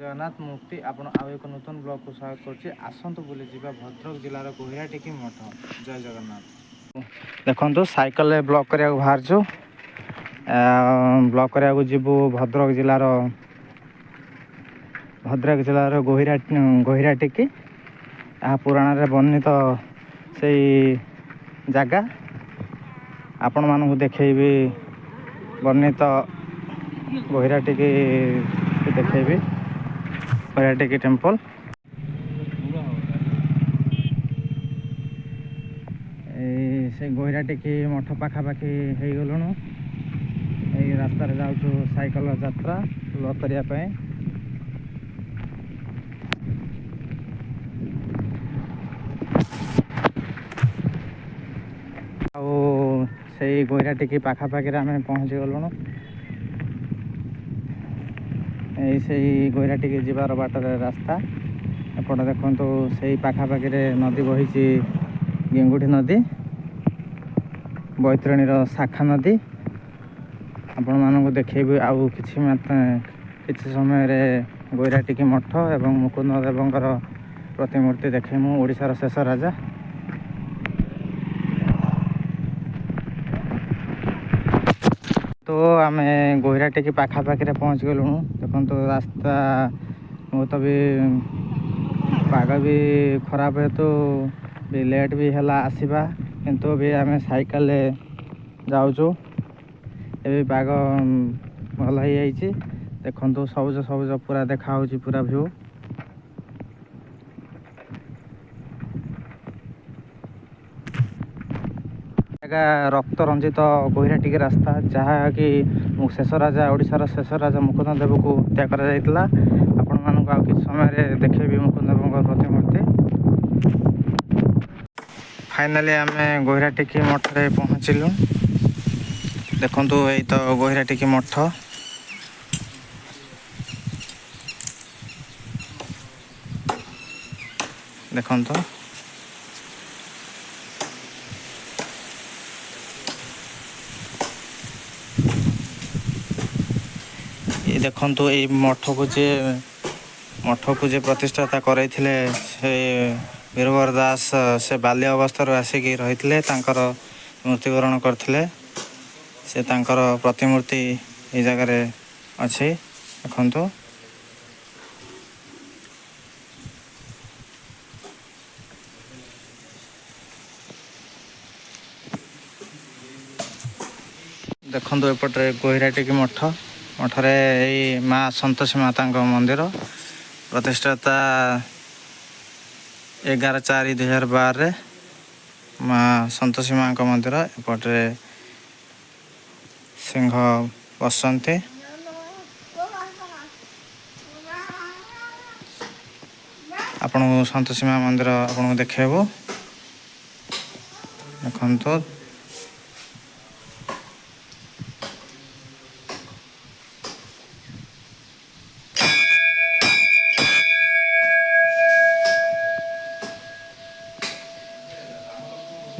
ଜଗନ୍ନାଥ ମୁକ୍ତି ଆପଣ ଆଉ ଏକ ନୂତନ ବ୍ଲଗକୁ ସ୍ୱାଗତ କରୁଛି। ଆସନ୍ତୁ ବୁଲି ଯିବା ଭଦ୍ରକ ଜିଲ୍ଲାର ଗହିରାଟିକି ମଠ। ଜୟ ଜଗନ୍ନାଥ। ଦେଖନ୍ତୁ ସାଇକେଲରେ ବ୍ଲଗ କରିବାକୁ ବାହାରିଛୁ। ବ୍ଲଗ କରିବାକୁ ଯିବୁ ଭଦ୍ରକ ଜିଲ୍ଲାର ଗହିରାଟିକି। ଏହା ପୁରାଣରେ ବର୍ଣ୍ଣିତ ସେଇ ଜାଗା ଆପଣମାନଙ୍କୁ ଦେଖେଇବି। ବର୍ଣ୍ଣିତ ଗହିରାଟିକି ଦେଖେଇବି। ଗହିରାଟିକି ଟେମ୍ପଲ। ସେ ଗହିରାଟିକି ମଠ ପାଖାପାଖି ହେଇଗଲୁଣୁ। ଏଇ ରାସ୍ତାରେ ଯାଉଛୁ ସାଇକେଲ ଯାତ୍ରା ବ୍ଲଗ କରିବା ପାଇଁ। ଆଉ ସେଇ ଗହିରାଟିକି ପାଖାପାଖିରେ ଆମେ ପହଞ୍ଚି ଗଲୁଣୁ। ସେଇ ଗହିରାଟିକି ଯିବାର ବାଟରେ ରାସ୍ତା। ଏପଟେ ଦେଖନ୍ତୁ ସେଇ ପାଖାପାଖିରେ ନଦୀ ବହିଛି, ଗେଙ୍ଗୁଟି ନଦୀ, ବୈତରଣୀର ଶାଖା ନଦୀ। ଆପଣମାନଙ୍କୁ ଦେଖେଇବି ଆଉ କିଛି ସମୟରେ ଗହିରାଟିକି ମଠ ଏବଂ ମୁକୁନ୍ଦ ଦେବଙ୍କର ପ୍ରତିମୂର୍ତ୍ତି ଦେଖେଇମୁ। ଓଡ଼ିଶାର ଶେଷ ରାଜା। ତ ଆମେ ଗହିରାଟିକି ପାଖାପାଖିରେ ପହଞ୍ଚି ଗଲୁଣୁ। ଦେଖନ୍ତୁ ରାସ୍ତା ବହୁତ ବି ପାଗ ବି ଖରାପ ହେତୁ ବି ଲେଟ୍ ବି ହେଲା ଆସିବା, କିନ୍ତୁ ବି ଆମେ ସାଇକେଲରେ ଯାଉଛୁ। ଏବେ ପାଗ ଭଲ ହେଇଯାଇଛି। ଦେଖନ୍ତୁ ସବୁଜ ସବୁଜ ପୁରା ଦେଖା ହେଉଛି ପୁରା ଭିଉ। ଜାଗା ରକ୍ତ ରଞ୍ଜିତ ଗହିରାଟିକି ରାସ୍ତା, ଯାହାକି ଶେଷ ରାଜା, ଓଡ଼ିଶାର ଶେଷ ରାଜା ମୁକୁନ୍ଦ ଦେବକୁ ହତ୍ୟା କରାଯାଇଥିଲା। ଆପଣମାନଙ୍କୁ ଆଉ କିଛି ସମୟରେ ଦେଖେଇବି ମୁକୁନ୍ଦ ଦେବଙ୍କ ପ୍ରତିମୂର୍ତ୍ତି। ଫାଇନାଲି ଆମେ ଗହିରାଟିକି ମଠରେ ପହଞ୍ଚିଲୁ। ଦେଖନ୍ତୁ ଏଇ ତ ଗହିରାଟିକି ମଠ। ଦେଖନ୍ତୁ ଦେଖନ୍ତୁ ଏଇ ମଠକୁ ଯିଏ ପ୍ରତିଷ୍ଠାତା କରାଇଥିଲେ, ସେ ବୀରବର ଦାସ, ସେ ବାଲ୍ୟ ଅବସ୍ଥାରୁ ଆସିକି ରହିଥିଲେ। ତାଙ୍କର ମୃତ୍ୟୁବରଣ କରିଥିଲେ। ସେ ତାଙ୍କର ପ୍ରତିମୂର୍ତ୍ତି ଏଇ ଜାଗାରେ ଅଛି। ଦେଖନ୍ତୁ ଦେଖନ୍ତୁ ଏପଟରେ ଗହିରାଟିକି ମଠରେ ଏଇ ମା ସନ୍ତୋଷୀ ମାତାଙ୍କ ମନ୍ଦିର। ପ୍ରତିଷ୍ଠାତା 11/4/2012 ମା ସନ୍ତୋଷୀ ମାଙ୍କ ମନ୍ଦିର। ଏପଟରେ ସିଂହ ବସନ୍ତି। ଆପଣଙ୍କୁ ସନ୍ତୋଷୀ ମା ମନ୍ଦିର ଆପଣଙ୍କୁ ଦେଖେଇବୁ। ଦେଖନ୍ତୁ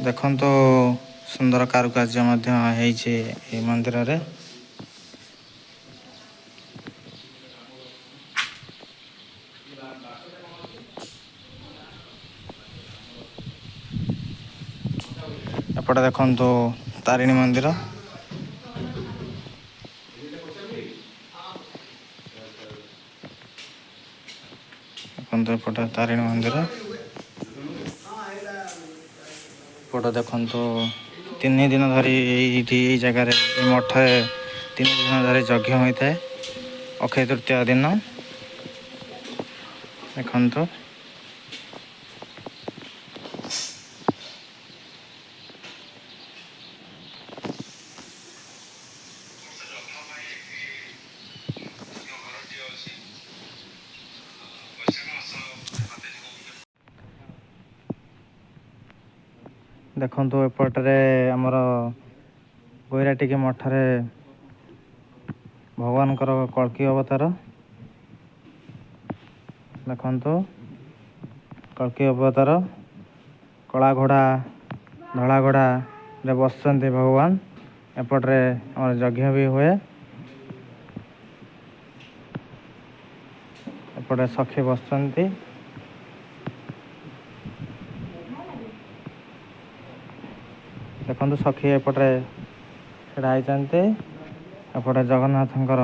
ଦେଖନ୍ତୁ ସୁନ୍ଦର କାରୁକାର୍ଯ୍ୟ ମଧ୍ୟ ହେଇଛି ଏହି ମନ୍ଦିରରେ। ଏପଟେ ଦେଖନ୍ତୁ ତାରିଣୀ ମନ୍ଦିର। ଦେଖନ୍ତୁ ଏପଟେ ତାରିଣୀ ମନ୍ଦିର। ଏପଟେ ଦେଖନ୍ତୁ 3 ଦିନ ଧରି ଏଇ ଜାଗାରେ, ଏଇ ମଠରେ 3 ଦିନ ଧରି ଯଜ୍ଞ ହୋଇଥାଏ। ଅକ୍ଷୟ ତୃତୀୟା ଦିନ ଦେଖନ୍ତୁ ଦେଖନ୍ତୁ ଏପଟରେ ଆମର ଗହିରାଟିକି ମଠରେ ଭଗବାନଙ୍କର କଳ୍କି ଅବତାର। ଦେଖନ୍ତୁ କଳ୍କି ଅବତାର, କଳା ଘୋଡ଼ା ଧଳା ଘୋଡ଼ାରେ ବସିଛନ୍ତି ଭଗବାନ। ଏପଟରେ ଆମର ଯଜ୍ଞ ବି ହୁଏ। ଏପଟେ ସଖୀ ବସିଛନ୍ତି। ଦେଖନ୍ତୁ ସଖୀ ଏପଟରେ ଛିଡ଼ା ହେଇଛନ୍ତି। ଏପଟେ ଜଗନ୍ନାଥଙ୍କର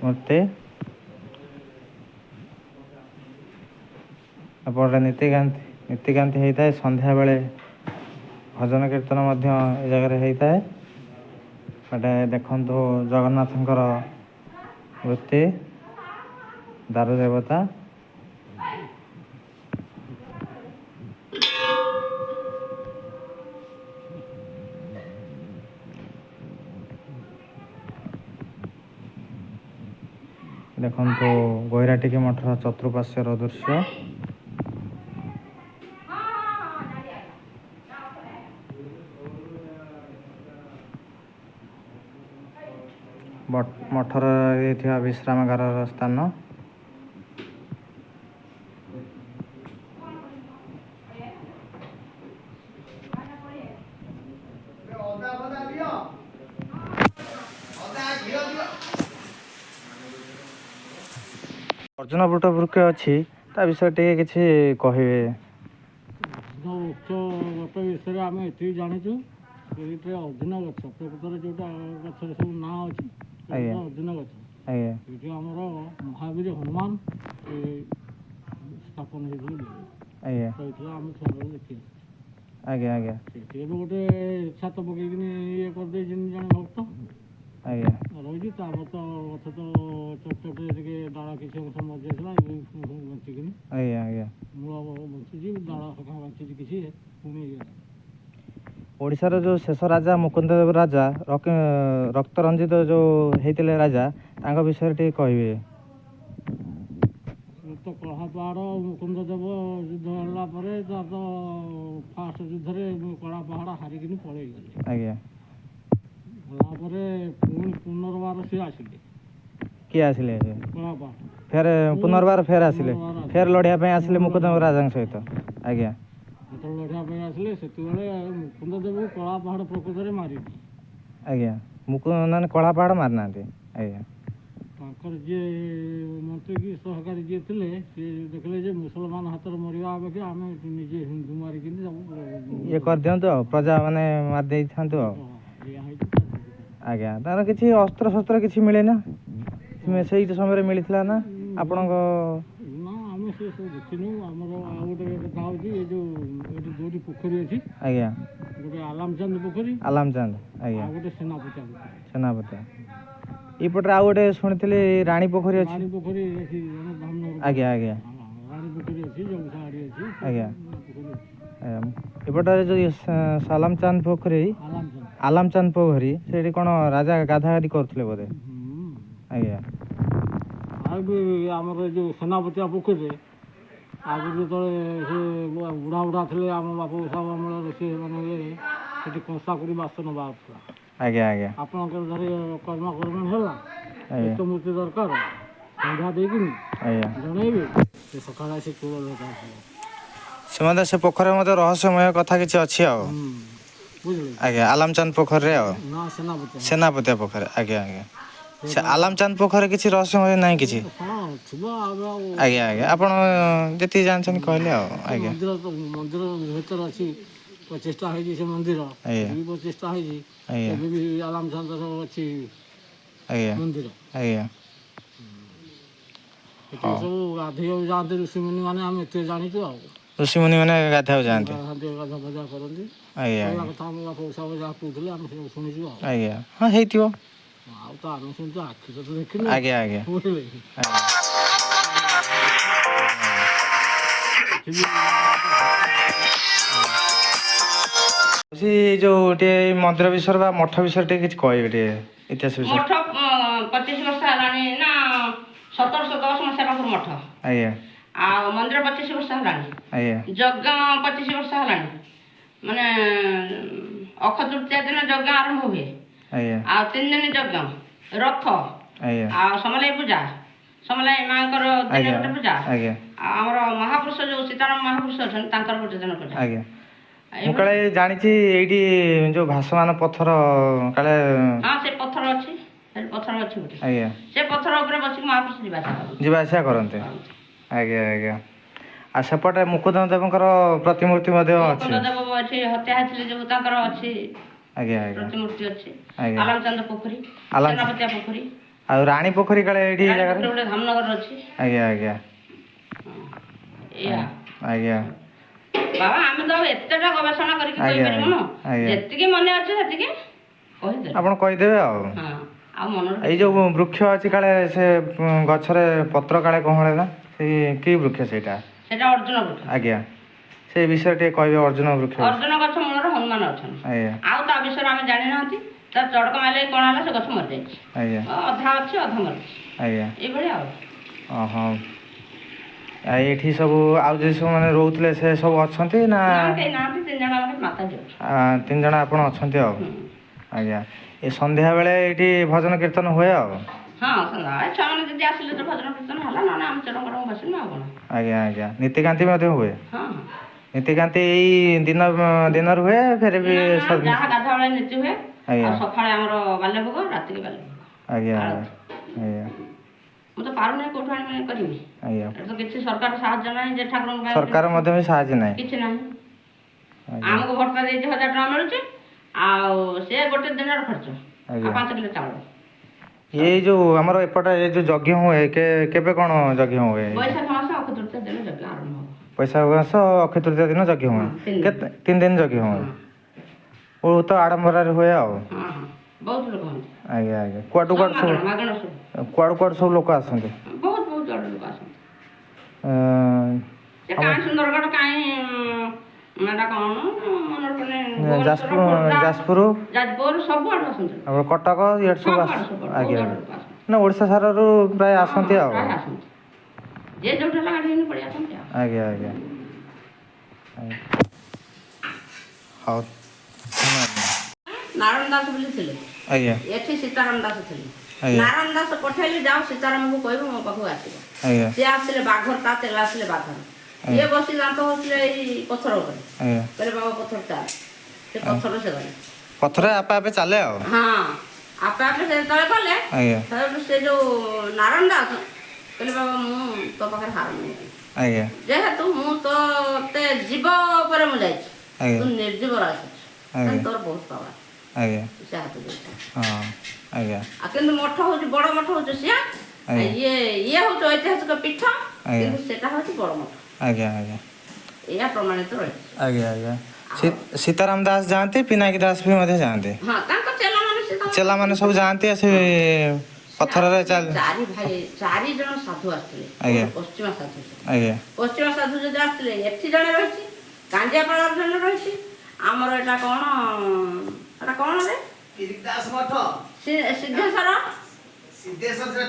ମୂର୍ତ୍ତି। ଏପଟେ ନୀତିକାନ୍ତି ହେଇଥାଏ। ସନ୍ଧ୍ୟାବେଳେ ଭଜନ କୀର୍ତ୍ତନ ମଧ୍ୟ ଏ ଜାଗାରେ ହେଇଥାଏ। ଏପଟେ ଦେଖନ୍ତୁ ଜଗନ୍ନାଥଙ୍କର ମୂର୍ତ୍ତି, ଦାରୁ ଦେବତା। ଦେଖନ୍ତୁ ଗୈରାଟିକି ମଠର ଚତୁଃପାର୍ଶ୍ୱର ଦୃଶ୍ୟ। ମଠର ଥିବା ବିଶ୍ରାମାଗାରର ସ୍ଥାନ। ଅର୍ଜୁନ ବୃଟ ବୃକ୍ଷ ଅଛି, ତା ବିଷୟରେ ଟିକେ କିଛି କହିବେ? ବୃକ୍ଷ ଗଛ ବିଷୟରେ ଆମେ ଏତିକି ଜାଣିଛୁ, ସେଇଟା ଅର୍ଜୁନ ଗଛ। ପ୍ରକୃତରେ ଯେଉଁଟା ଗଛର ସବୁ ନାଁ ଅଛି ସେଇଟା ଅର୍ଜୁନ ଗଛ। ଆଜ୍ଞା ସେଇଠି ଆମର ମହାବୀର ହନୁମାନ ସ୍ଥାପନ ହେଇଥିଲେ। ଆଜ୍ଞା ସେଇଥିରେ ଆମେ ସବୁବେଳେ ଦେଖି ଆଜ୍ଞା ଆଜ୍ଞା ସେଠି ଏବେ ଗୋଟେ ଛାତ ପକେଇକିନି ଇଏ କରିଦେଇଛନ୍ତି ଜଣେ ଭକ୍ତ ଆଜ୍ଞା ରହିଛି। ତାପରେ ତ ଗଛ ତ ଚଟଚଟରେ ଟିକେ ଡାଳ କିଛି ଅଂଶ ମରିଯାଇଥିଲା, ଏବେ ବଞ୍ଚିକିନି ଆଜ୍ଞା ଆଜ୍ଞା ମୂଳ ବଞ୍ଚିଛି, ଡାଳ ଶାଖା ବଞ୍ଚିଛି କିଛି, ପୁଣି ଓଡ଼ିଶାର ଯେଉଁ ଶେଷ ରାଜା ମୁକୁନ୍ଦଦେବ ରାଜା ରକ୍ତ ରଞ୍ଜିତ ଯେଉଁ ହେଇଥିଲେ ରାଜା, ତାଙ୍କ ବିଷୟରେ ଟିକେ କହିବେ? ତ କଳା ପାହାଡ଼ ମୁକୁନ୍ଦଦେବ ଯୁଦ୍ଧ ହେଲା ପରେ ତାର ତ ଫାଷ୍ଟ ଯୁଦ୍ଧରେ କଳା ପାହାଡ଼ ହାରିକିନି ପଳେଇଗଲେ। ଆଜ୍ଞା ଗଲା ପରେ ପୁଣି ପୁନର୍ବାର ସିଏ ଆସିଲେ। କିଏ ଆସିଲେ? କଳା ପାହାଡ଼ ପୁନର୍ବାର ଫେର ଆସିଲେ, ଫେର ଲଢ଼ିବା ପାଇଁ ଆସିଲେ ମୁକୁନ୍ଦଦେବ ରାଜାଙ୍କ ସହିତ। ଆଜ୍ଞା ଯେତେବେଳେ ଲଢ଼ିବା ପାଇଁ ଆସିଲେ ସେତେବେଳେ ମୁକୁନ୍ଦଦେବକୁ କଳା ପାହାଡ଼ ପ୍ରକୃତରେ ମାରିନି। ଆଜ୍ଞା ମାନେ କଳା ପାହାଡ଼ ମାରିନାହାନ୍ତି। ଆଜ୍ଞା ତାଙ୍କର ଯିଏ ମନ୍ତ୍ରୀ କି ସହକାରୀ ଯିଏ ଥିଲେ, ସିଏ ଦେଖିଲେ ଯେ ମୁସଲମାନ ହାତରେ ମରିବା ଅପେକ୍ଷା ଆମେ ନିଜେ ହିନ୍ଦୁ ମାରିକିନି ସବୁ ଇଏ କରିଦିଅନ୍ତୁ ଆଉ, ପ୍ରଜା ମାନେ ମାରି ଦେଇଥାନ୍ତୁ ଆଉ। ଆଜ୍ଞା ତାର କିଛି ଅସ୍ତ୍ରଶସ୍ତ୍ର କିଛି ମିଳେ ନା? ସେଇ ସମୟରେ ମିଳିଥିଲା ନା ଆପଣଙ୍କ? ନା ଆମେ ସେ ସବୁ ଦେଖିନୁ। ଆମର ଆଉ ଗୋଟେ କଥା ହେଉଛି, ଏ ଯେଉଁ ଏଠି ଦୁଇଟି ପୋଖରୀ ଅଛି। ଆଜ୍ଞା ଗୋଟେ ଆଲାମଚାନ୍ଦ ପୋଖରୀ, ଆଲାମଚାନ୍ଦ। ଆଜ୍ଞା ଆଉ ଗୋଟେ ସେନାପତିଆ ପୋଖରୀ। ସେନାପତିଆ। ଏଇପଟରେ ଆଉ ଗୋଟେ ଶୁଣିଥିଲି ରାଣୀ ପୋଖରୀ ଅଛି। ରାଣୀ ପୋଖରୀ ଅଛି ଆଜ୍ଞା ଆଜ୍ଞା ରାଣୀ ପୋଖରୀ ଅଛି, ଜଗୁସାହାଡ଼ି ଅଛି। ଆଜ୍ଞା ପୋଖରୀ ଅଛି। ଏପଟରେ ଯେଉଁ ସାଲାମଚାନ୍ଦ ପୋଖରୀ, ଆଲାମଚାନ୍ଦ ପୋଖରୀ, ସେଇଠି କ'ଣ ରାଜା ଗାଧାଗାଧି କରୁଥିଲେ ବୋଧେ? ଆଜ୍ଞା ଆଉ ବି ଆମର ଏ ଯେଉଁ ସେନାପତିଆ ପୋଖରୀରେ ଆଗରୁ ଯେତେବେଳେ ସେ ବୁଢ଼ା ବୁଢ଼ା ଥିଲେ, ଆମ ବାପ ସାହେବ ଅମଳରେ, ସେ ମାନେ ସେଠି କଂସା କରି ବାସନ ବାହାରୁଥିଲା। ଆଜ୍ଞା ଆଜ୍ଞା ଆପଣଙ୍କର ଧର କର୍ମକର୍ମ ହେଲା, ଆଜ୍ଞା ଏକ ମୂର୍ତ୍ତି ଦରକାର, ସନ୍ଧ୍ୟା ଦେଇକିନି ଆଜ୍ଞା ଜଣେଇବେ, ସେ ସକାଳେ ଆସି କୂଳ ଦରକାର। ସେ ମଧ୍ୟ ସେ ପୋଖରୀରେ ମଧ୍ୟ ରହସ୍ୟମୟ କଥା କିଛି ଅଛି ଆଉ। ବୁଝିଲେ? ଆଜ୍ଞା ଆଲାମଚାନ୍ଦ ପୋଖରୀରେ ଆଉ ନା ସେନାପତିଆ ସେନାପତିଆ ପୋଖରୀ। ଆଜ୍ଞା ଆଜ୍ଞା ସେ ଆଲାମଚାନ୍ଦ ପୋଖରୀରେ କିଛି ରହସ୍ୟମୟ ନାହିଁ କିଛି? ହଁ ଥିବ। ଆଜ୍ଞା ଆଜ୍ଞା ଆପଣ ଯେତିକି ଜାଣିଛନ୍ତି କହିଲେ ଆଉ। ଆଜ୍ଞା ମନ୍ଦିର ଭିତରେ ଅଛି, ପ୍ରତିଷ୍ଠା ହେଇଛି ସେ ମନ୍ଦିର, ଆଜ୍ଞା ବି ପ୍ରତିଷ୍ଠା ହେଇଛି। ଆଜ୍ଞା ଏବେ ବି ଆଲାମଚାନ୍ଦର ଅଛି ଆଜ୍ଞା ମନ୍ଦିର। ଆଜ୍ଞା ସେଠି ସବୁ ଗାଧୋଇବାକୁ ଯାଆନ୍ତି ଋଷିମୁନି ମାନେ, ଆମେ ଏତେ ଜାଣିଛୁ ଆଉ। ଋଷିମୁନି ମାନେ ଗାଧୋଇବାକୁ ଯାଆନ୍ତି? ଗାଧା ଫାଧା କରନ୍ତି। ଆଜ୍ଞା କହିବା କଥା ଆମ ବାପ ସାହେବ ଯାହା କହୁଥିଲେ ଆମେ ସବୁ ଶୁଣିଛୁ ଆଉ। ଆଜ୍ଞା ହଁ ହେଇଥିବ। ଆଉ ତ ଆମେ ଶୁଣିଛୁ, ଆଖିରେ ତ ଦେଖିନୁ। ଆଜ୍ଞା ଆଜ୍ଞା ବୁଝିଲେ? ଯୋଉ ଟିକେ ମନ୍ଦିର ବିଷୟରେ ବା ମଠ ବିଷୟରେ ଟିକେ କିଛି କହିବେ ଟିକେ, ଇତିହାସ ବିଷୟରେ? ମଠ 25 ବର୍ଷ ହେଲାଣି ନା, 1710 ମସିହା ପାଖରୁ ମଠ। ଆଜ୍ଞା ଆଉ ମନ୍ଦିର 25 ବର୍ଷ ହେଲାଣି। ଆଜ୍ଞା ଯଜ୍ଞ 25 ବର୍ଷ ହେଲାଣି। ମାନେ ଅକ୍ଷୟ ତୃତୀୟା ଦିନ ଯଜ୍ଞ ଆରମ୍ଭ ହୁଏ। ଆଜ୍ଞା ଆଉ 3 ଦିନ ଯଜ୍ଞ, ରଥ, ଆଜ୍ଞା ଆଉ ସମଲେଇ ପୂଜା, ସମଲେଇ ମାଙ୍କର ଦିନେ ଗୋଟେ ପୂଜା, ଆଜ୍ଞା ଆଉ ଆମର ମହାପୁରୁଷ ଯେଉଁ ସୀତାରାମ ମହାପୁରୁଷ ଅଛନ୍ତି ତାଙ୍କର ଗୋଟେ ଦିନ ପୂଜା। ଆଜ୍ଞା ମୁଁ କାଳେ ଜାଣିଛି ଏଇଠି ଯୋଉ ଭାସମାନ ପଥର କାଳେ। ହଁ ସେ ପଥର ଅଛି। ସେଠି ପଥର ଅଛି ଗୋଟେ ଆଜ୍ଞା ସେ ପଥର ଉପରେ ବସିକି ମହାପୁରୁଷ ଯିବା ଆସିବା କରନ୍ତି। ଯିବା ଆସିବା କରନ୍ତି। ଆଜ୍ଞା ଆଜ୍ଞା। ଆଉ ସେପଟେ ମୁକୁନ୍ଦ ଦେବଙ୍କର ପ୍ରତିମୂର୍ତ୍ତି ମଧ୍ୟ ଅଛି। ମୁକୁନ୍ଦ ଦେବ ଅଛି ହତ୍ୟା ହେଇଥିଲେ ଯୋଉ ତାଙ୍କର ଅଛି ଆଜ୍ଞା ଆଜ୍ଞା ପ୍ରତିମୂର୍ତ୍ତି ଅଛି। ଆଜ୍ଞା। ଆଲାମଚନ୍ଦ ପୋଖରୀ, ଆଲାମ ସେନାପତିଆ ପୋଖରୀ, ଆଉ ରାଣୀ ପୋଖରୀ କାଳେ ଏଇଠି ରାଣୀ ଜାଗାରେ? ପୋଖରୀ ଗୋଟେ ଧାମନଗର ଅଛି। ଆଜ୍ଞା ଆଜ୍ଞା ଏଇଆ ଆଜ୍ଞା ବାବା ଆମେ ତ ଆଉ ଏତେଟା ଗବେଷଣା କରିକି ଆଜ୍ଞା କହିପାରିବୁନୁ। ଆଜ୍ଞା ଯେତିକି ମନେ ଅଛି ସେତିକି କହିଦେଲେ। ଆପଣ କହିଦେବେ ଆଉ। ହଁ ଆଉ ମନରେ ଏଇ ଯୋଉ ବୃକ୍ଷ ଅଛି କାଳେ ସେ ଗଛରେ ପତ୍ର କାଳେ କହଳେ ନା ସେଇ କି ବୃକ୍ଷ ସେଇଟା? ସେଟା ଅର୍ଜୁନ ବୃକ୍ଷ। ଆଜ୍ଞା ସେ ବିଷୟରେ ଟିକେ କହିବେ ଅର୍ଜୁନ ବୃକ୍ଷ ବିଷୟରେ। ଅର୍ଜୁନ ଗଛ ମୂଳରେ ହନୁମାନ ଅଛନ୍ତି। ଆଜ୍ଞା ଆଉ ତା ବିଷୟରେ ଆମେ ଜାଣିନାହାନ୍ତି। ତା ଚଡ଼କ ମାରିଲେ କଣ ହେଲା ସେ ଗଛ ମରିଯାଇଛି। ଆଜ୍ଞା ଅଧା ଅଛି ଅଧା ମରିଛି ଆଜ୍ଞା ଏଇଭଳିଆ ଆଉ। ଓହୋ। ଆଉ ଏଇଠି ସବୁ ଆଉ ଯେ ସବୁ ମାନେ ରହୁଥିଲେ ସେ ସବୁ ଅଛନ୍ତି ନା? କେହି ନାହାନ୍ତି 3 ଜଣ ଆମେ ମାତା ଯାଉଛୁ। 3 ଜଣ ଆପଣ ଅଛନ୍ତି ଆଉ। ଆଜ୍ଞା ଏ ସନ୍ଧ୍ୟା ବେଳେ ଏଇଠି ଭଜନ କୀର୍ତ୍ତନ ହୁଏ ଆଉ। ହଁ ସନ୍ଧ୍ୟାବେଳେ ଛୁଆମାନେ ଯଦି ଆସିଲେ ତ ଭଜନ କୀର୍ତ୍ତନ ହେଲା ନହେଲେ ଆମେ ଚରଙ୍କର ବସିନୁ ଆଉ କ'ଣ। ଆଜ୍ଞା ଆଜ୍ଞା ନୀତିକାନ୍ତି ମଧ୍ୟ ହୁଏ? ହଁ ହଁ ନୀତିକାନ୍ତି ଏଇ ଦିନରେ ହୁଏ ଫେରେ ବି ଯାହା ଗାଧୁଆବେଳେ ନୀତି ହୁଏ। ଆଜ୍ଞା ଆଉ ସକାଳେ ଆମର ବାଲ୍ୟଭୋଗ ରାତିକି ବାଲ୍ୟଭୋଗ ଆଜ୍ଞା ଆଜ୍ଞା ଆଳତି। ଆଜ୍ଞା ମୁଁ ତ ପାରୁନାହିଁ କୋଉଠୁ ଆଣିବି କରିବି। ଆଜ୍ଞା ଏଠି ତ କିଛି ସରକାର ସାହାଯ୍ୟ ନାହିଁ ଯେ ଠାକୁରଙ୍କ ପାଇଁ ସରକାର ମଧ୍ୟ ବି ସାହାଯ୍ୟ ନାହିଁ। କିଛି ନାହିଁ। ଆଜ୍ଞା ଆମକୁ ଭତ୍ତା ଦେଇଛି 1000 ଟଙ୍କା ମିଳୁଛି ଆଉ ସେ ଗୋଟେ ଦିନର ଖର୍ଚ୍ଚ ଆଉ ଆଜ୍ଞା 5 କିଲୋ ଚାଉଳ। ଏଇ ଯୋଉ ଆମର ଏପଟେ ଏ ଯୋଉ ଯଜ୍ଞ ହୁଏ କେବେ କଣ ଯଜ୍ଞ ହୁଏ? ବୈଶାଖ ମାସ ଅକ୍ଷୟ ତୃତୀୟା ଦିନ ଯଜ୍ଞ ଆରମ୍ଭ ହେବ। ବୈଶାଖ ମାସ ଅକ୍ଷୟ ତୃତୀୟା ଦିନ ଯଜ୍ଞ ହୁଏ। ହଁ 3 ଦିନ। କେତେ 3 ଦିନ ଯଜ୍ଞ ହୁଏ? ବହୁତ ଆଡମ୍ବରରେ ହୁଏ ଆଉ। ହଁ ହଁ ବହୁତ ଲୋକ ହୁଅନ୍ତି। ଆଜ୍ଞା ଆଜ୍ଞା କୁଆଡୁ ସବୁ କୁଆଡୁ ମାଗଣା ସବୁ। କୁଆଡୁ ସବୁ ଲୋକ ଆସନ୍ତି? ବହୁତ ଆଡୁ ଲୋକ ଆସନ୍ତି। ସେ ଆମ କାହିଁ ସୁନ୍ଦରଗଡ଼ କାହିଁ ଏଟା କ'ଣ ମନରେ ପଡ଼ୁନି ଭୁବନେଶ୍ୱର ଖୋର୍ଦ୍ଧା ଯାଜପୁର ଯାଜପୁର ସବୁଆଡ଼ୁ ଆସନ୍ତି। ଆମର କଟକ ଇଆଡେ ସବୁ ସବୁଆଡ଼ୁ ସବୁଆଡ଼ୁ ବହୁତ ଆଜ୍ଞା ଆଡ଼ୁ ଆଜ୍ଞା ଲୋକ ଆସନ୍ତି। ନା ଓଡ଼ିଶା ସାରାରୁ ପ୍ରାୟ ଆସନ୍ତି ଆଉ। ପ୍ରାୟ ଆସନ୍ତି। ଯେ ଯୋଉଠି ହେଲା ଗାଡ଼ି ନେଇକି ପଳେଇ ଆସନ୍ତି ଆଉ। ଆଜ୍ଞା ଆଜ୍ଞା ହଉ ନାରାୟଣ ଦାସ ବୋଲି ଥିଲେ। ଆଜ୍ଞା ଏଠି ସୀତାରାମ ଦାସ ଥିଲେ। ଆଜ୍ଞା ନାରାୟଣ ଦାସ ପଠେଇଲେ ଯାଅ ସୀତାରାମକୁ କହିବ ମୋ ପାଖକୁ ଆସିବ। ଆଜ୍ଞା ସିଏ ଆସିଲେ ବାଘର ତା ତେଲ ଆସିଲେ ବାଘର। ଇଏ ବସି ଦାନ୍ତ ହଉଥିଲେ ଏଇ ପଥର ଉପରେ। ଆଜ୍ଞା କହିଲେ ବାବା ପଥର ଚାଲ। ସେ ପଥର ସେ ଗଲେ। ପଥରରେ ଆପେ ଆପେ ଚାଲେ ଆଉ। ହଁ ଆପେ ଆପେ ସେ ଯେତେବେଳେ ଗଲେ ଆଜ୍ଞା ସେଠୁ ସେ ଯୋଉ ନାରାୟଣ ଦାସ କହିଲେ ବାବା ମୁଁ ତୋ ପାଖରେ ହାର ମାନିବି। ଆଜ୍ଞା ଯେହେତୁ ମୁଁ ତୋତେ ଜୀବ ଉପରେ ମୁଁ ଯାଇଛି ଆଜ୍ଞା ତୁ ନିର୍ଜୀବରେ ଆସିଛୁ ଆଜ୍ଞା ତୋର ବହୁତ ପାୱାର। ଆଜ୍ଞା ସେ ହାତ ଦେଇଛି। ହଁ ଆଜ୍ଞା ଆଉ କିନ୍ତୁ ମଠ ହଉଛି ବଡ଼ ମଠ ହଉଛି ସିଏ ଆଜ୍ଞା ଇଏ ହଉଛି ଐତିହାସିକ ପୀଠ ଆଜ୍ଞା କିନ୍ତୁ ସେଟା ହଉଛି ବଡ଼ ମଠ। ଆଜ୍ଞା ଆଜ୍ଞା ଏଇଆ ପ୍ରମାଣିତ ରହିଛି। ଆଜ୍ଞା ଆଜ୍ଞା ସୀତାରାମ ଦାସ ଯାଆନ୍ତି ପିନାକୀ ଦାସ ବି ମଧ୍ୟ ଯାଆନ୍ତି। ହଁ ତାଙ୍କ ଚେଲାମାନେ ସେ ଚେଲାମାନେ ସବୁ ଯାଆନ୍ତି ସେ ପଥରରେ ଚାଲ 4 ଭାଇ 4 ଜଣ ସାଧୁ ଆସିଥିଲେ। ଆଜ୍ଞା ପଶ୍ଚିମା ସାଧୁ। ଆଜ୍ଞା ପଶ୍ଚିମା ସାଧୁ ଯଦି ଆସିଥିଲେ ଏଠି ଜଣେ ରହିଛି କାଞ୍ଜିଆପାଳରେ ଜଣେ ରହିଛି ଆମର ଏଟା କ'ଣ ରେ ଦାସ ମଠ ସିଦ୍ଧେଶ୍ୱର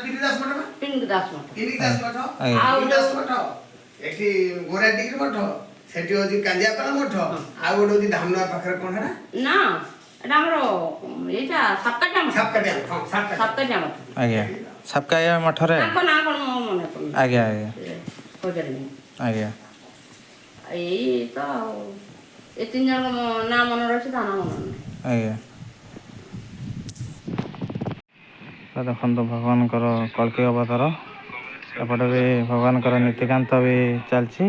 ପିନିକି ଦାସ ମଠ ପିନିକି ଦାସ ମଠ। ଦାସ ମଠ ଆଜ୍ଞା ଆଉ ଦାସ ମଠ ଏଠି ଗୋରାଟିଗିରି ମଠ ସେଠି ହଉଛି କାଞ୍ଜିଆପାଳ ମଠ ଆଉ ଗୋଟେ ହଉଛି ଧାମନଗର ପାଖରେ କ'ଣ ହେଟା ନା ଏଟା ଆମର ଏଇଟା ସାତକାଠିଆ ମଠ। ସାତକାଠିଆ ମଠ। ଆଜ୍ଞା ସାପକାଇଆ ମଠରେ ତାଙ୍କ ନାଁ କ'ଣ ମୋ ମନେ ପଡୁନି। ଆଜ୍ଞା ଆଜ୍ଞା କହିପାରିବିନି। ଆଜ୍ଞା ଏଇ ତ ଆଉ ଏ 3 ଜଣଙ୍କ ନାଁ ମନେ ରହିଛି ତା ନାଁ ମନେ ନାହିଁ। ଆଜ୍ଞା ଦେଖନ୍ତୁ ଭଗବାନଙ୍କର କଳ୍କି ଅବତାର ଏପଟେ ବି ଭଗବାନଙ୍କର ନୀତିକାନ୍ତ ବି ଚାଲିଛି।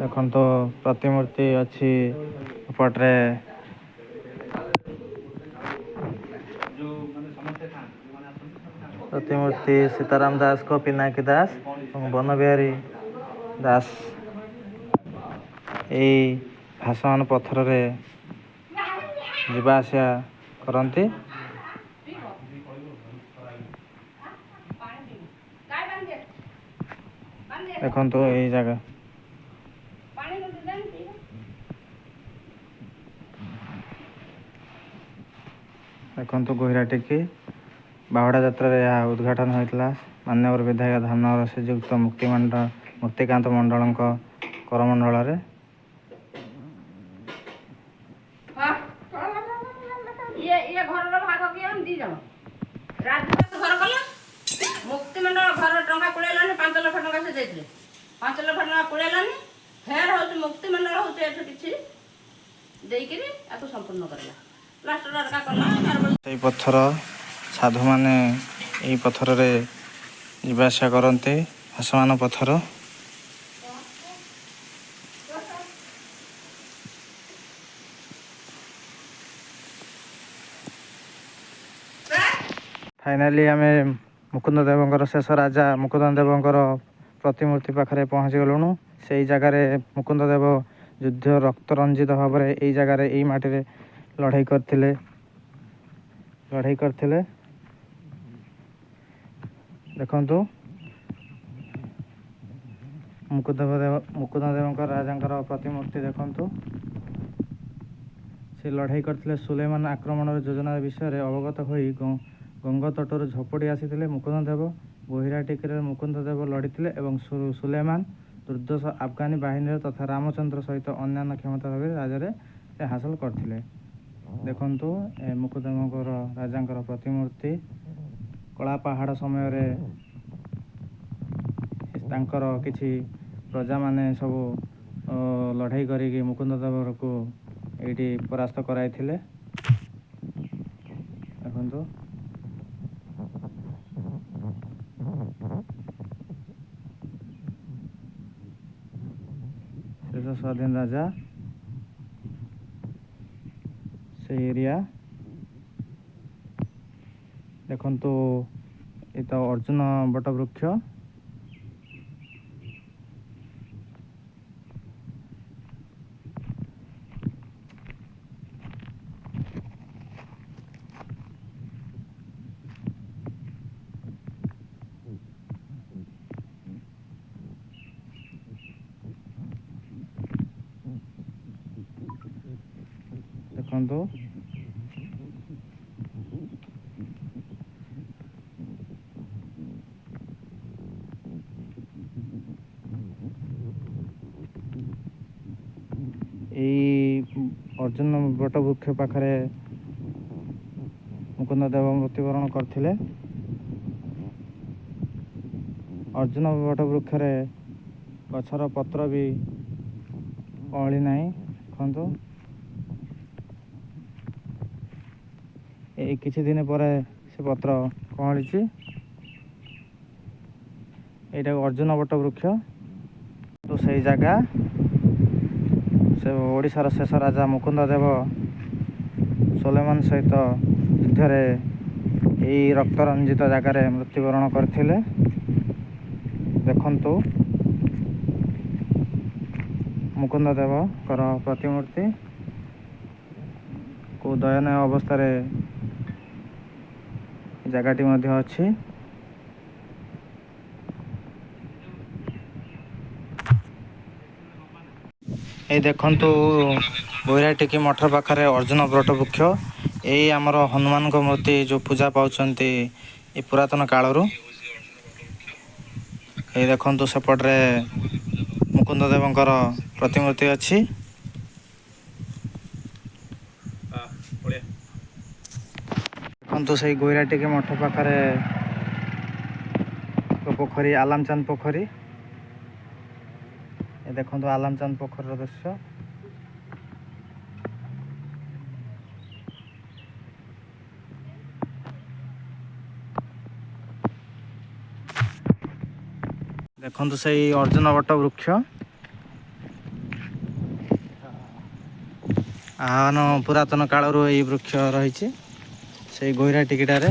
ଦେଖନ୍ତୁ ପ୍ରତିମୂର୍ତ୍ତି ଅଛି ଏପଟରେ ପ୍ରତିମୂର୍ତ୍ତି ସୀତାରାମ ଦାସଙ୍କ ପିନାକୀ ଦାସ ଏବଂ ବନବିହାରୀ ଦାସ ଏଇ ଭାସମାନ ପଥରରେ ଯିବା ଆସିବା କରନ୍ତି। ଦେଖନ୍ତୁ ଏଇ ଜାଗା ଦେଖନ୍ତୁ ଗହିରାଟିକି ବାହୁଡ଼ା ଯାତ୍ରାରେ ଏହା ଉଦ୍ଘାଟନ ହୋଇଥିଲା। ମାନ୍ୟବର ବିଧାୟକ ଧାମନଗର ଶ୍ରୀଯୁକ୍ତ ମୁକ୍ତିକାନ୍ତ ମଣ୍ଡଳଙ୍କ କରମଣ୍ଡଳରେ। ଇଏ ଘରର ଭାଗ କିଏ 2 ଜଣ। ରାଜଦାସ ଘର କଲା ମୁକ୍ତିମଣ୍ଡଳ ଘର ଟଙ୍କା କୁଳେଇଲାନି 5 ଲକ୍ଷ ଟଙ୍କା ସେ ଦେଇଥିଲେ 5 ଲକ୍ଷ ଟଙ୍କା କୁଳେଇଲାନି ଫେର ହେଉଛି ମୁକ୍ତିମଣ୍ଡଳ ହେଉଛି ଏଠୁ କିଛି ଦେଇକିରି ଆକୁ ସମ୍ପୂର୍ଣ୍ଣ କରିଲା ପ୍ଲାଷ୍ଟର ହେରିକା କଲା ମାର୍ବଲ। ସେଇ ପଥର ସାଧୁମାନେ ଏଇ ପଥରରେ ଯିବା ଆସିବା କରନ୍ତି। ଭାସମାନ ପଥର। ଫାଇନାଲି ଆମେ ମୁକୁନ୍ଦ ଦେବଙ୍କର ଶେଷ ରାଜା ମୁକୁନ୍ଦ ଦେବଙ୍କର ପ୍ରତିମୂର୍ତ୍ତି ପାଖରେ ପହଞ୍ଚି ଗଲୁଣୁ। ସେଇ ଜାଗାରେ ମୁକୁନ୍ଦ ଦେବ ଯୁଦ୍ଧ ରକ୍ତ ରଞ୍ଜିତ ଭାବରେ ଏଇ ଜାଗାରେ ଏଇ ମାଟିରେ ଲଢ଼େଇ କରିଥିଲେ। ଦେଖନ୍ତୁ ମୁକୁନ୍ଦ ଦେବଙ୍କ ରାଜାଙ୍କର ପ୍ରତିମୂର୍ତ୍ତି ଦେଖନ୍ତୁ। ସେ ଲଢ଼େଇ କରିଥିଲେ। ସୁଲେମାନ ଆକ୍ରମଣର ଯୋଜନା ବିଷୟରେ ଅବଗତ ହୋଇ ଗଙ୍ଗ ତଟରୁ ଝପଟି ଆସିଥିଲେ ମୁକୁନ୍ଦ ଦେବ। ଗୋହିରାଟିକିରେ ମୁକୁନ୍ଦ ଦେବ ଲଢ଼ିଥିଲେ ଏବଂ ସୁଲେମାନ ଦୁର୍ଦ୍ଧର୍ଷ ଆଫଗାନୀ ବାହିନୀର ତଥା ରାମଚନ୍ଦ୍ର ସହିତ ଅନ୍ୟାନ୍ୟ କ୍ଷମତାଧାରୀ ରାଜ୍ୟରେ ସେ ହାସଲ କରିଥିଲେ। ଦେଖନ୍ତୁ ଏ ମୁକୁନ୍ଦ ଦେବଙ୍କର ରାଜାଙ୍କର ପ୍ରତିମୂର୍ତ୍ତି। କଳା ପାହାଡ଼ ସମୟରେ ତାଙ୍କର କିଛି ପ୍ରଜାମାନେ ସବୁ ଲଢ଼େଇ କରିକି ମୁକୁନ୍ଦ ଦେବଙ୍କୁ ଏଇଠି ପରାସ୍ତ କରାଇଥିଲେ। ଦେଖନ୍ତୁ ଶେଷ ସ୍ୱାଧୀନ ରାଜା ସେ ଏରିଆ। ଦେଖନ୍ତୁ ଏ ତ ଅର୍ଜୁନ ବଟ ବୃକ୍ଷ। ଦେଖନ୍ତୁ ଏଇ ଅର୍ଜୁନ ବଟ ବୃକ୍ଷ ପାଖରେ ମୁକୁନ୍ଦ ଦେବ ମୃତ୍ୟୁବରଣ କରିଥିଲେ। ଅର୍ଜୁନ ବଟ ବୃକ୍ଷରେ ଗଛର ପତ୍ର ବି କଅଁଳି ନାହିଁ। ଦେଖନ୍ତୁ ଏଇ କିଛି ଦିନ ପରେ ସେ ପତ୍ର କଅଁଳିଛି। ଏଇଟା ଅର୍ଜୁନ ବଟ ବୃକ୍ଷ। ତ ସେଇ ଜାଗା ସେ ଓଡ଼ିଶାର ଶେଷ ରାଜା ମୁକୁନ୍ଦ ଦେବ ସୁଲେମାନ ସହିତ ଯୁଦ୍ଧରେ ଏଇ ରକ୍ତରଞ୍ଜିତ ଜାଗାରେ ମୃତ୍ୟୁବରଣ କରିଥିଲେ। ଦେଖନ୍ତୁ ମୁକୁନ୍ଦ ଦେବଙ୍କର ପ୍ରତିମୂର୍ତ୍ତି କେଉଁ ଦୟନୀୟ ଅବସ୍ଥାରେ ଜାଗାଟି ମଧ୍ୟ ଅଛି। এই ଦେଖନ୍ତୁ ଗୋହିରାଟିକି ମଠ ପାଖରେ ଅର୍ଜୁନ ବଟ ବୃକ୍ଷ। ଏଇ ଆମର ହନୁମାନଙ୍କ ମୂର୍ତ୍ତି ଯେଉଁ ପୂଜା ପାଉଛନ୍ତି ଏ ପୁରାତନ କାଳରୁ। ଏଇ ଦେଖନ୍ତୁ ସେପଟରେ ମୁକୁନ୍ଦ ଦେବଙ୍କର ପ୍ରତିମୂର୍ତ୍ତି ଅଛି। ଦେଖନ୍ତୁ ସେଇ ଗୋହିରାଟିକି ମଠ ପାଖରେ ପୋଖରୀ ଆଲାମଚାନ୍ଦ ପୋଖରୀ। ଏ ଦେଖନ୍ତୁ ଆଲାମଚାନ୍ଦ ପୋଖରୀର ଦୃଶ୍ୟ। ଦେଖନ୍ତୁ ସେଇ ଅର୍ଜୁନ ବଟ ବୃକ୍ଷ। ପୁରାତନ କାଳରୁ ଏଇ ବୃକ୍ଷ ରହିଛି ସେଇ ଗୋହିରାଟିକିଟାରେ।